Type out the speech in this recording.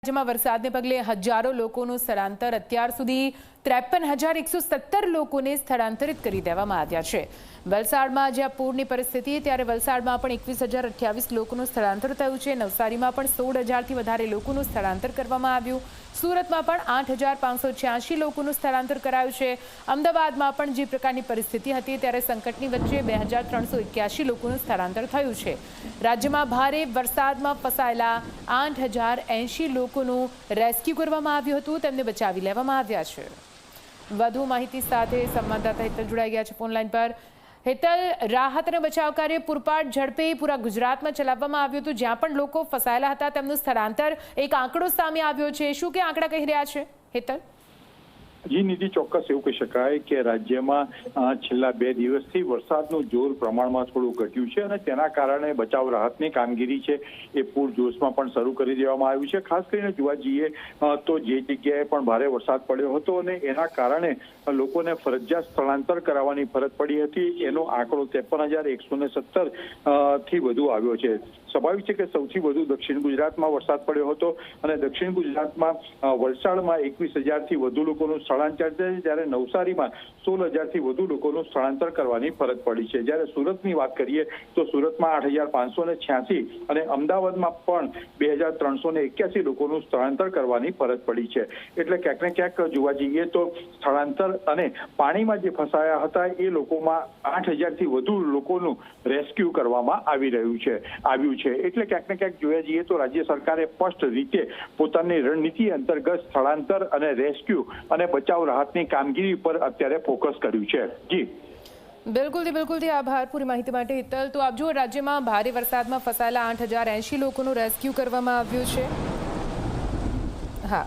રાજ્યમાં વરસાદને પગલે હજારો લોકોનું સ્થળાંતર અત્યાર સુધી 53,117 લોકોને સ્થળાંતરિત કરી દેવામાં આવ્યા છે। વલસાડમાં જ્યાં પૂરની પરિસ્થિતિ ત્યારે વલસાડમાં પણ 21,028 લોકોનું સ્થળાંતર થયું છે। નવસારીમાં પણ 16,000થી વધારે લોકોનું સ્થળાંતર કરવામાં આવ્યું। સુરતમાં પણ 8,586 લોકોનું સ્થળાંતર કરાયું છે। અમદાવાદમાં પણ જે પ્રકારની પરિસ્થિતિ હતી ત્યારે સંકટની વચ્ચે 2,381 લોકોનું સ્થળાંતર થયું છે। રાજ્યમાં ભારે વરસાદમાં ફસાયેલા 8,080 લોકોનું રેસ્ક્યુ કરવામાં આવ્યું હતું, તેમને બચાવી લેવામાં આવ્યા છે। વધુ માહિતી સાથે સંવાદદાતા હેતલ જોડાઈ ગયા છે ફોનલાઈન પર। હેતલ, રાહત અને બચાવ કાર્ય પૂરપાટ ઝડપે પૂરા ગુજરાતમાં ચલાવવામાં આવ્યું હતું, જ્યાં પણ લોકો ફસાયેલા હતા તેમનું સ્થળાંતર એક આંકડો સામે આવ્યો છે, શું કે આંકડા કહી રહ્યા છે હેતલ? જી નિધિ, ચોક્કસ એવું કહી શકાય કે રાજ્યમાં છેલ્લા 2 દિવસથી વરસાદનું જોર પ્રમાણમાં થોડું ઘટ્યું છે અને તેના કારણે બચાવ રાહતની કામગીરી છે એ પૂરજોશમાં પણ શરૂ કરી દેવામાં આવ્યું છે। ખાસ કરીને જોવા જઈએ તો જે જગ્યાએ પણ ભારે વરસાદ પડ્યો હતો અને એના કારણે લોકોને ફરજિયાત સ્થળાંતર કરાવવાની ફરજ પડી હતી, એનો આંકડો 53,117 થી વધુ આવ્યો છે। સ્વાભાવિક છે કે સૌથી વધુ દક્ષિણ ગુજરાતમાં વરસાદ પડ્યો હતો અને દક્ષિણ ગુજરાતમાં વલસાડમાં 21,000થી વધુ લોકોનું સ્થળાંતર છે, જ્યારે નવસારીમાં 16,000થી વધુ લોકોનું સ્થળાંતર કરવાની ફરજ પડી છે। જ્યારે સુરતની વાત કરીએ તો સુરતમાં 8,586 અને અમદાવાદમાં પણ 2,381 લોકોનું સ્થળાંતર કરવાની ફરજ પડી છે। એટલે ક્યાંક ને ક્યાંક જોવા જઈએ તો સ્થળાંતર અને પાણીમાં જે ફસાયા હતા એ લોકોમાં 8,000થી વધુ લોકોનું રેસ્ક્યુ કરવામાં આવ્યું છે। એટલે ક્યાંક ને ક્યાંક જોવા જઈએ તો રાજ્ય સરકારે સ્પષ્ટ રીતે પોતાની રણનીતિ અંતર્ગત સ્થળાંતર અને રેસ્ક્યુ અને બચાવ રાહતની કામગીરી પર અત્યારે ફોકસ કર્યું છે। જી બિલકુલથી આભાર પૂરી માહિતી માટે હેતલ। તો આપ જુઓ, રાજ્યમાં ભારે વરસાદમાં ફસાયેલા 8,080 લોકોનું રેસ્ક્યુ કરવામાં આવ્યું છે। હા।